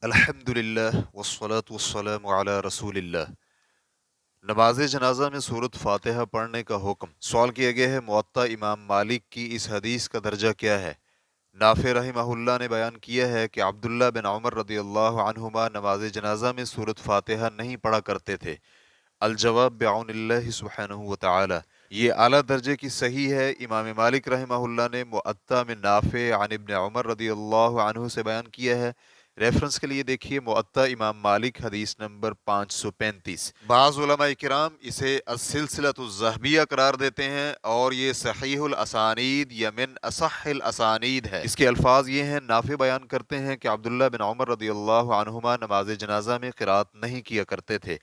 الحمدللہ والصلاة والسلام علی رسول اللہ۔ نماز جنازہ میں سورۃ فاتحہ پڑھنے کا حکم۔ سوال کیا گیا ہے موطا امام مالک کی اس حدیث کا درجہ کیا ہے؟ نافع رحمہ اللہ نے بیان کیا ہے کہ عبداللہ بن عمر رضی اللہ عنہما نماز جنازہ میں سورۃ فاتحہ نہیں پڑھا کرتے تھے۔ الجواب بعون اللہ سبحانہ وتعالی، یہ اعلیٰ درجے کی صحیح ہے۔ امام مالک رحمہ اللہ نے موطا میں نافع عن ابن عمر رضی اللہ عنہ سے بیان کیا ہے۔ ریفرنس کے لیے دیکھیے موطا امام مالک حدیث نمبر 535۔ بعض علماء کرام اسے السلسلۃ الذہبیہ قرار دیتے ہیں اور یہ صحیح الاسانید یا من اصح الاسانید ہے۔ اس کے الفاظ یہ ہیں، نافع بیان کرتے ہیں کہ عبداللہ بن عمر رضی اللہ عنہما نماز جنازہ میں قرات نہیں کیا کرتے تھے،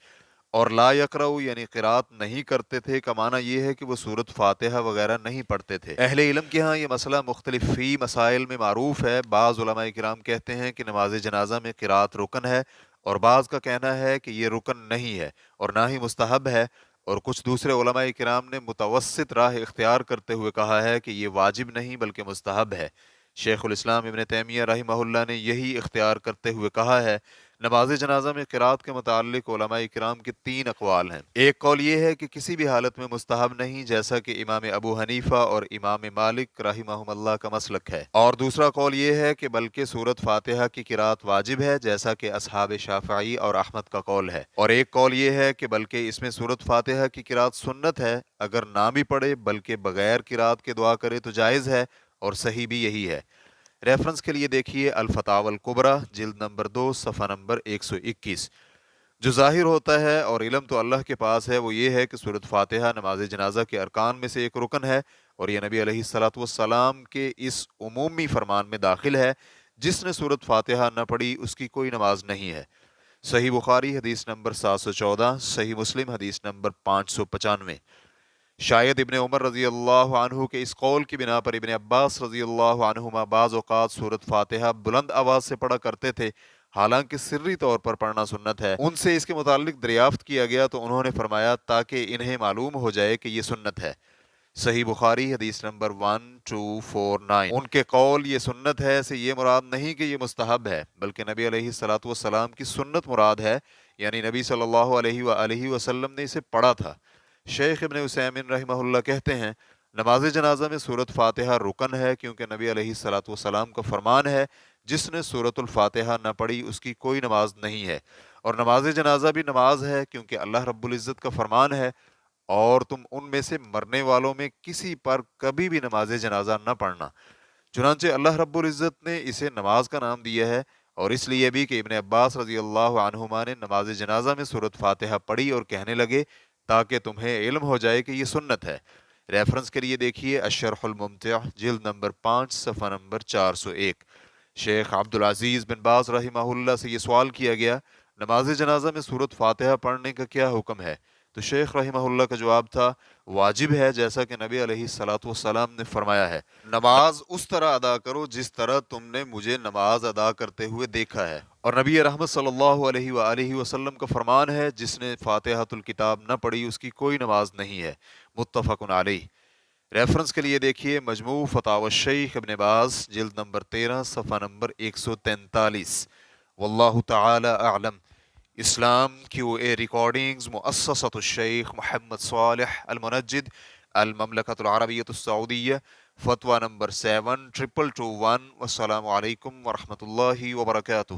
اور لا یقرأ یعنی قرات نہیں کرتے تھے کا معنی یہ ہے کہ وہ سورۃ فاتحہ وغیرہ نہیں پڑھتے تھے۔ اہل علم کے ہاں یہ مسئلہ مختلف فی مسائل میں معروف ہے۔ بعض علماء کرام کہتے ہیں کہ نماز جنازہ میں قرات رکن ہے، اور بعض کا کہنا ہے کہ یہ رکن نہیں ہے اور نہ ہی مستحب ہے، اور کچھ دوسرے علماء کرام نے متوسط راہ اختیار کرتے ہوئے کہا ہے کہ یہ واجب نہیں بلکہ مستحب ہے۔ شیخ الاسلام ابن تیمیہ رحمہ اللہ نے یہی اختیار کرتے ہوئے کہا ہے۔ نماز جنازہ میں قرات کے متعلق علماء کرام کے 3 اقوال ہیں۔ ایک قول یہ ہے کہ کسی بھی حالت میں مستحب نہیں، جیسا کہ امام ابو حنیفہ اور امام مالک رحمہم اللہ کا مسلک ہے، اور دوسرا قول یہ ہے کہ بلکہ سورۃ فاتحہ کی قرات واجب ہے، جیسا کہ اصحاب شافعی اور احمد کا قول ہے، اور ایک قول یہ ہے کہ بلکہ اس میں سورۃ فاتحہ کی قرات سنت ہے، اگر نہ بھی پڑھے بلکہ بغیر قرات کے دعا کرے تو جائز ہے، اور صحیح بھی یہی ہے۔ ریفرنس کے لیے دیکھیے الفتاوی الکبریٰ جلد نمبر 2 صفحہ نمبر 121۔ جو ظاہر ہوتا ہے، اور علم تو اللہ کے پاس ہے، وہ یہ ہے کہ سورۃ فاتحہ نماز جنازہ کے ارکان میں سے ایک رکن ہے، اور یہ نبی علیہ الصلوۃ والسلام کے اس عمومی فرمان میں داخل ہے، جس نے سورۃ فاتحہ نہ پڑھی اس کی کوئی نماز نہیں ہے۔ صحیح بخاری حدیث نمبر 714، صحیح مسلم حدیث نمبر 595۔ شاید ابن عمر رضی اللہ عنہ کے اس قول کی بنا پر ابن عباس رضی اللہ عنہما بعض اوقات سورۃ فاتحہ بلند آواز سے پڑھا کرتے تھے، حالانکہ سری طور پر پڑھنا سنت ہے۔ ان سے اس کے متعلق دریافت کیا گیا تو انہوں نے فرمایا تاکہ انہیں معلوم ہو جائے کہ یہ سنت ہے۔ صحیح بخاری حدیث نمبر 1249۔ ان کے قول یہ سنت ہے سے یہ مراد نہیں کہ یہ مستحب ہے، بلکہ نبی علیہ الصلوۃ والسلام کی سنت مراد ہے، یعنی نبی صلی اللہ علیہ وآلہ وسلم نے اسے پڑھا تھا۔ شیخ ابن عثیمین رحمہ اللہ کہتے ہیں نماز جنازہ میں سورۃ فاتحہ رکن ہے، کیونکہ نبی علیہ الصلوۃ والسلام کا فرمان ہے جس نے سورۃ الفاتحہ نہ پڑھی اس کی کوئی نماز نہیں ہے، اور نماز جنازہ بھی نماز ہے کیونکہ اللہ رب العزت کا فرمان ہے، اور تم ان میں سے مرنے والوں میں کسی پر کبھی بھی نماز جنازہ نہ پڑھنا۔ چنانچہ اللہ رب العزت نے اسے نماز کا نام دیا ہے، اور اس لیے بھی کہ ابن عباس رضی اللہ عنہما نے نماز جنازہ میں سورۃ فاتحہ پڑھی اور کہنے لگے تاکہ تمہیں علم ہو جائے کہ یہ سنت ہے۔ ریفرنس کے لیے دیکھیے الشرح الممتع جلد نمبر 5 صفحہ نمبر 401۔ شیخ عبدالعزیز بن باز رحمہ اللہ سے یہ سوال کیا گیا نماز جنازہ میں سورۃ فاتحہ پڑھنے کا کیا حکم ہے؟ تو شیخ رحمہ اللہ کا جواب تھا واجب ہے، جیسا کہ نبی علیہ الصلوۃ والسلام نے فرمایا ہے، نماز اس طرح ادا کرو جس طرح تم نے مجھے نماز ادا کرتے ہوئے دیکھا ہے، اور نبی رحمت صلی اللہ علیہ وآلہ وسلم کا فرمان ہے جس نے فاتحۃ الکتاب نہ پڑھی اس کی کوئی نماز نہیں ہے۔ متفق علیہ۔ ریفرنس کے لیے دیکھیے مجموع فتاوی الشیخ ابن باز جلد نمبر 13 صفحہ نمبر 143۔ واللہ تعالی اعلم۔ اسلام QA ریکارڈنگز مؤسسۃ الشیخ محمد صالح المنجد، المملکۃ العربیۃ السعودیہ، فتویٰ نمبر 7221۔ والسلام علیکم ورحمۃ اللہ وبرکاتہ۔